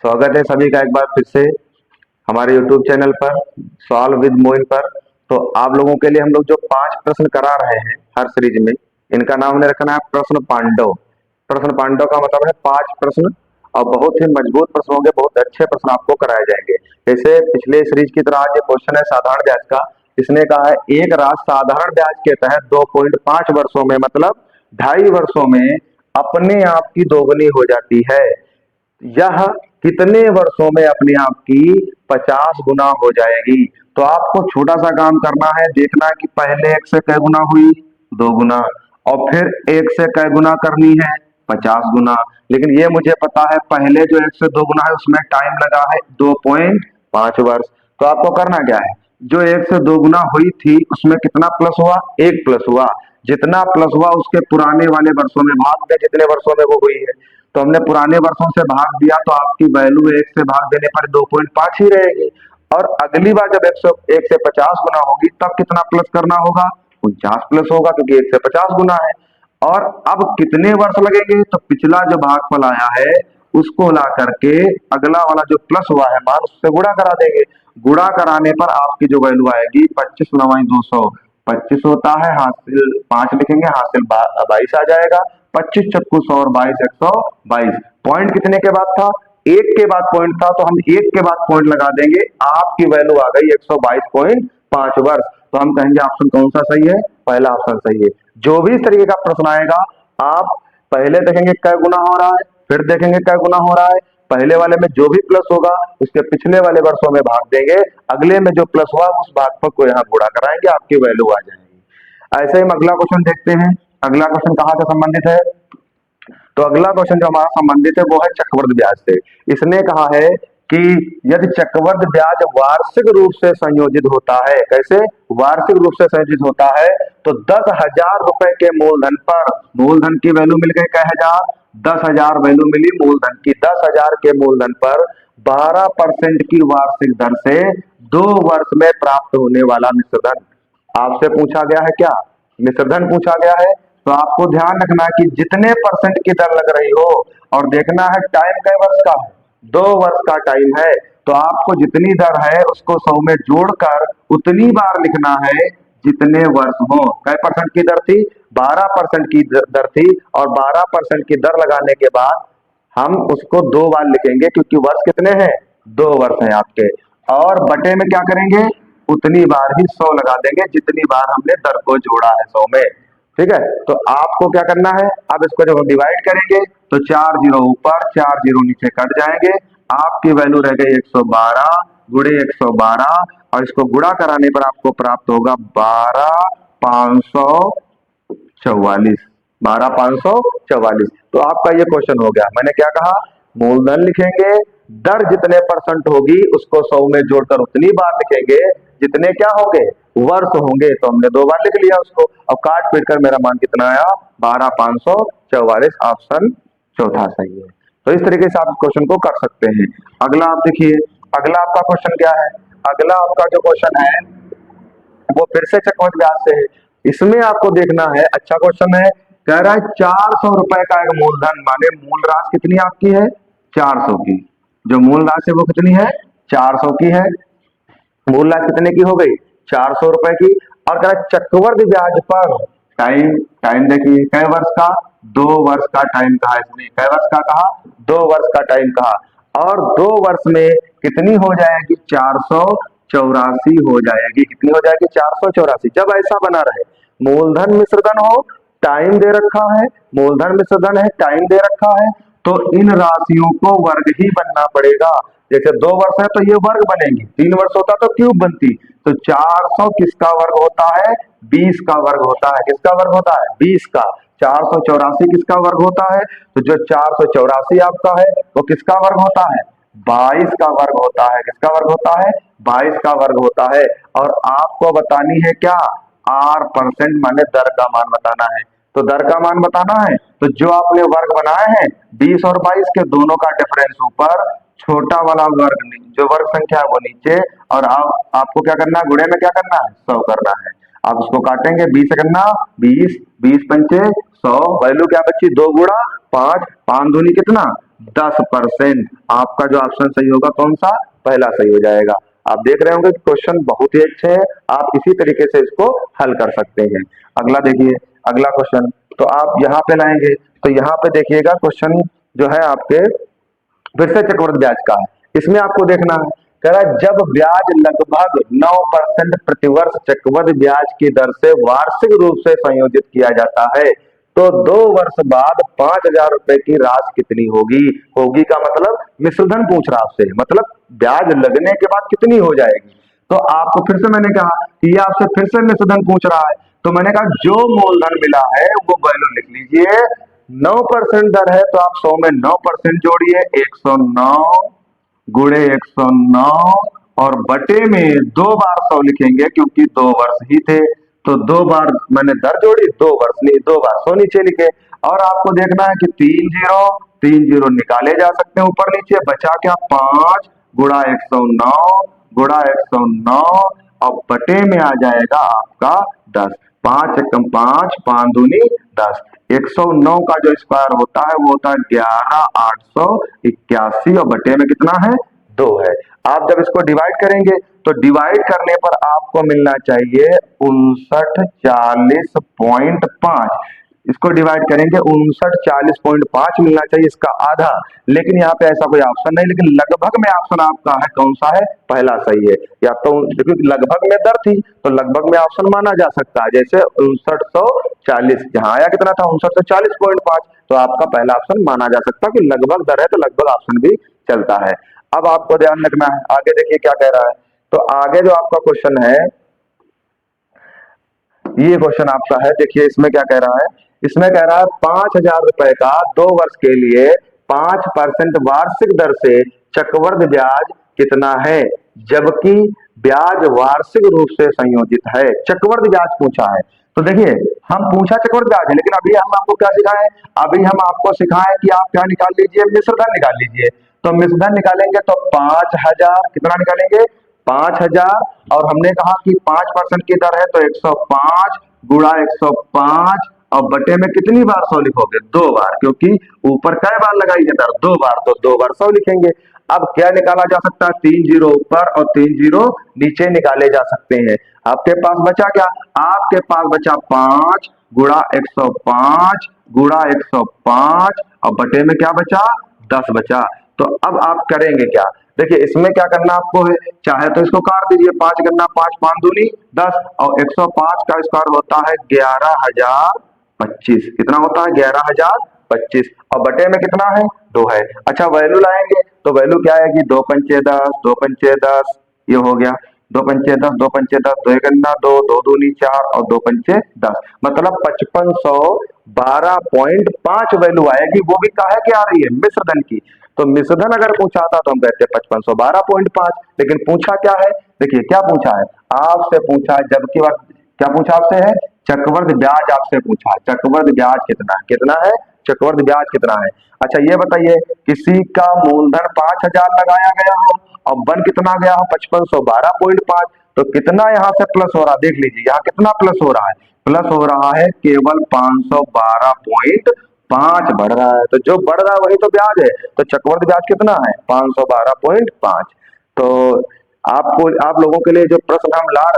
स्वागत है सभी का एक बार फिर से हमारे YouTube चैनल पर सॉल्व विद मोइन पर। तो आप लोगों के लिए हम लोग जो 5 प्रश्न करा रहे हैं हर सीरीज में, इनका नाम हमने रखना है प्रश्न पांडव। प्रश्न पांडव का मतलब है 5 प्रश्न, और बहुत ही मजबूत प्रश्न होंगे, बहुत अच्छे प्रश्न आपको कराए जाएंगे। जैसे पिछले सीरीज की तरह आज ये क्वेश्चन है साधारण ब्याज का। इसने कहा है एक राशि साधारण ब्याज के तहत 2.5 वर्षों में, मतलब 2.5 वर्षों में अपने आप की दोगुनी हो जाती है। यह कितने वर्षों में अपने आप की 50 गुना हो जाएगी। तो आपको छोटा सा काम करना है, देखना है कि पहले एक से कै गुना हुई, 2 गुना, और फिर एक से कै गुना करनी है, 50 गुना। लेकिन ये मुझे पता है पहले जो एक से 2 गुना है उसमें टाइम लगा है 2.5 वर्ष। तो आपको करना क्या है, जो एक से 2 गुना हुई थी उसमें कितना प्लस हुआ, 1 प्लस हुआ। जितना प्लस हुआ उसके पुराने वाले वर्षों में भाग दे, जितने वर्षों में वो हुई है। तो हमने पुराने वर्षों से भाग दिया, तो आपकी वैल्यू 1 से भाग देने पर 2.5 ही रहेगी। और अगली बार जब 1 से 50 गुना होगी तब कितना प्लस करना होगा, 49 प्लस होगा, क्योंकि 1 से 50 गुना है। और अब कितने वर्ष लगेंगे, तो पिछला जो भागफल आया है उसको ला करके अगला वाला जो प्लस हुआ है मान, उससे गुणा करा देंगे। गुणा कराने पर आपकी जो वैल्यू आएगी 25 × 200 25 होता है, हासिल 5 लिखेंगे, हासिल 22 आ जाएगा। 25 × 4 = 100 और 22 122। पॉइंट कितने के बाद था, 1 के बाद पॉइंट था, तो हम 1 के बाद पॉइंट लगा देंगे। आपकी वैल्यू आ गई 122.5 वर्ष। तो हम कहेंगे ऑप्शन कौन सा सही है, पहला ऑप्शन सही है। जो भी इस तरीके का प्रश्न आएगा, आप पहले देखेंगे कै गुना हो रहा है, फिर देखेंगे कै गुना हो रहा है। पहले वाले में जो भी प्लस होगा उसके पिछले वाले वर्षों में भाग देंगे, अगले में जो प्लस हुआ उस भागफल को यहाँ गुणा कराएंगे, आपकी वैल्यू आ जाएगी। ऐसे ही हम अगला क्वेश्चन देखते हैं। अगला क्वेश्चन कहाँ से संबंधित है, तो अगला क्वेश्चन जो हमारा संबंधित है वो है चक्रवृद्धि ब्याज से। इसने कहा है कि यदि चक्रवृद्धि ब्याज वार्षिक रूप से संयोजित होता है, कैसे वार्षिक रूप से संयोजित होता है, तो 10,000 रुपए के मूलधन पर, मूलधन की वैल्यू मिल गई कै हजार, 10,000 वैल्यू मिली मूलधन की, 10,000 के मूलधन पर 12% की वार्षिक दर से 2 वर्ष में प्राप्त होने वाला मिश्रधन। आपसे पूछा गया है क्या, मिश्रधन पूछा गया है। तो आपको ध्यान रखना है कि जितने परसेंट की दर लग रही हो, और देखना है टाइम कै वर्ष का है, 2 वर्ष का टाइम है। तो आपको जितनी दर है उसको 100 में जोड़कर उतनी बार लिखना है जितने वर्ष हो। कै परसेंट की दर थी, 12% की दर थी, और 12% की दर लगाने के बाद हम उसको 2 बार लिखेंगे, क्योंकि वर्ष कितने हैं, 2 वर्ष हैं आपके। और बटे में क्या करेंगे, उतनी बार ही 100 लगा देंगे जितनी बार हमने दर को जोड़ा है 100 में। ठीक है, तो आपको क्या करना है, अब इसको जब हम डिवाइड करेंगे तो 4 जीरो ऊपर 4 जीरो नीचे कट जाएंगे। आपकी वैल्यू रह गई 112 गुणे 112, और इसको गुणा कराने पर आपको प्राप्त होगा 12,544। 12,544। तो आपका ये क्वेश्चन हो गया। मैंने क्या कहा, मूलधन लिखेंगे, दर जितने परसेंट होगी उसको 100 में जोड़कर उतनी बार लिखेंगे जितने क्या होंगे, वर्ष होंगे। तो हमने 2 बार लिख लिया उसको। अब काट पीट कर मेरा मान कितना आया, 12,544। ऑप्शन चौथा सही है। तो इस तरीके से आप क्वेश्चन को कर सकते हैं। अगला आप देखिए, अगला आपका क्वेश्चन क्या है। अगला आपका जो क्वेश्चन है वो फिर से चक्रवृद्धि ब्याज से है। इसमें आपको देखना है, अच्छा क्वेश्चन है, कह रहा है 400 रुपए का एक मूलधन, माने मूल राशि कितनी आपकी है, 400 की। जो मूल राशि है वो कितनी है, 400 की है। मूल राशि कितने की हो गई, 400 रुपए की। और कह रहा है चक्रवृद्धि ब्याज पर टाइम, टाइम देखिए कै वर्ष का, 2 वर्ष का टाइम कहा इसने। कै वर्ष का कहा, 2 वर्ष का टाइम कहा। और 2 वर्ष में कितनी हो जाएगी, 484 हो जाएगी। कितनी हो जाएगी, 484। जब ऐसा बना रहे, मूलधन मिश्रधन हो, टाइम दे रखा है, मूलधन मिश्रधन है, टाइम दे रखा है, तो इन राशियों को वर्ग ही बनना पड़ेगा। जैसे 2 वर्ष है तो ये वर्ग बनेंगी, 3 वर्ष होता तो क्यूब बनती। तो 400 किसका वर्ग होता है, 20 का वर्ग होता है। किसका वर्ग होता है, 20 का। 484 किसका वर्ग होता है, तो जो 484 आपका है वो किसका वर्ग होता है, 22 का वर्ग होता है। किसका वर्ग होता है, 22 का वर्ग होता है। और आपको बतानी है क्या, आर परसेंट, माने दर का मान बताना है। तो दर का मान बताना है, तो जो आपने वर्ग बनाए हैं 20 और 22 के, दोनों का डिफरेंस ऊपर, छोटा वाला वर्ग जो वर्ग संख्या है वो नीचे। और आपको क्या करना है, गुणे में क्या करना है, 100 करना है। आप उसको काटेंगे, 20 से करना 20, 20 पंचे 100, वैल्यू क्या बची, 2 गुणा 5, 5 दूनी कितना 10%। आपका जो ऑप्शन सही होगा कौन सा, पहला सही हो जाएगा। आप देख रहे होंगे कि क्वेश्चन बहुत ही अच्छे हैं, आप इसी तरीके से इसको हल कर सकते हैं। अगला देखिए, अगला क्वेश्चन तो आप यहाँ पे लाएंगे, तो यहाँ पे देखिएगा क्वेश्चन जो है आपके फिर से चक्रवृद्धि ब्याज का है। इसमें आपको देखना है, कह रहा है जब ब्याज लगभग 9% प्रतिवर्ष चक्रवृद्धि ब्याज की दर से वार्षिक रूप से संयोजित किया जाता है, तो 2 वर्ष बाद 5,000 रुपए की राशि कितनी होगी। होगी का मतलब मिश्रधन पूछ रहा आपसे, मतलब ब्याज लगने के बाद कितनी हो जाएगी। तो आपको फिर से मैंने कहा कि ये आपसे फिर से मिश्रधन पूछ रहा है, तो मैंने कहा जो मूलधन मिला है वो वैल्यू लिख लीजिए। 9% दर है तो आप 100 में 9% जोड़िए, 109 गुणे 109 और बटे में 2 बार 100 लिखेंगे क्योंकि 2 वर्ष ही थे, तो 2 बार मैंने दर जोड़ी, 2 वर्ष नहीं, 2 बार 100 नीचे लिखे। और आपको देखना है कि 3 जीरो निकाले जा सकते हैं ऊपर नीचे, बचा क्या 5 गुणा 109 गुणा 109 और बटे में आ जाएगा आपका 10। 5 एकम 5, 5 दूनी 10। 109 का जो स्क्वायर होता है वो होता है 11,881 और बटे में कितना है 2 है। आप जब इसको डिवाइड करेंगे तो डिवाइड करने पर आपको मिलना चाहिए 5940.5। इसको डिवाइड करेंगे 5940.5 मिलना चाहिए, इसका आधा। लेकिन यहाँ पे ऐसा कोई ऑप्शन नहीं, लेकिन लगभग में ऑप्शन आपका है कौन सा है, पहला सही है। या तो देखिए लगभग में दर थी तो लगभग में ऑप्शन माना जा सकता है, जैसे 5940 जहां आया कितना था 5940.5, तो आपका पहला ऑप्शन माना जा सकता है कि लगभग दर है तो लगभग ऑप्शन भी चलता है। अब आपको ध्यान रखना है, आगे देखिए क्या कह रहा है। तो आगे जो आपका क्वेश्चन है, ये क्वेश्चन आपका है, देखिए इसमें क्या कह रहा है। इसमें कह रहा है 5,000 रुपए का 2 वर्ष के लिए 5% वार्षिक दर से चक्रवृद्धि ब्याज कितना है, जबकि ब्याज वार्षिक रूप से संयोजित है। चक्रवृद्धि ब्याज पूछा है, तो देखिए हम पूछा चक्रवृद्धि ब्याज है, लेकिन अभी हम आपको क्या सिखाएं, अभी हम आपको सिखाएं कि आप क्या निकाल लीजिए, मिश्रधन निकाल लीजिए। तो मिश्रधन निकालेंगे तो 5,000 कितना निकालेंगे 5,000, और हमने कहा कि 5% की दर है तो 105 गुणा 105 और बटे में कितनी बार 100 लिखोगे 2 बार, क्योंकि ऊपर कई बार लगाई है दर 2 बार, तो 2 बार 100 लिखेंगे। अब क्या निकाला जा सकता है, 3 जीरो ऊपर और 3 जीरो नीचे निकाले जा सकते हैं। आपके पास बचा क्या, आपके पास बचा 5 गुणा 105 गुणा 105 और बटे में क्या बचा 10 बचा। तो अब आप करेंगे क्या, देखिए इसमें क्या करना आपको है, चाहे तो इसको काट दीजिए, 5 करना 5, 5 दूनी 10 और 105 का स्क्वायर होता है 11,025। कितना होता है 11,025 और बटे में कितना है 2 है। अच्छा वैल्यू लाएंगे तो वैल्यू क्या आएगी, 2 पंचे 10, 2 पंचे 10, ये हो गया 2 पंचे 10, 2 पंचे 10, 2 गन्ना 2, 2 दूनी 4 और 2 पंचे 10, मतलब 5512.5 वैल्यू आएगी। वो भी काहे की आ रही है, मिश्रधन की। तो मिश्रधन अगर पूछा था तो हम कहते 5512.5, लेकिन पूछा क्या है, देखिए क्या पूछा है, आपसे पूछा है जबकि क्या पूछा आपसे है, चक्रवृद्धि ब्याज आपसे पूछा है। चक्रवृद्धि ब्याज कितना है, कितना है चक्रवृद्धि ब्याज कितना है। अच्छा ये बताइए, किसी का मूलधन 5,000 लगाया गया हो और बन कितना गया हो 5512.5, तो कितना यहाँ से प्लस हो रहा है, देख लीजिए यहाँ कितना प्लस हो रहा है, प्लस हो रहा है केवल 512.5 बढ़ रहा है। तो जो बढ़ रहा है वही तो ब्याज है, तो चक्रवृद्धि ब्याज कितना है 512.5। तो आपको, आप लोगों के लिए जो प्रश्न हम ला रहे हैं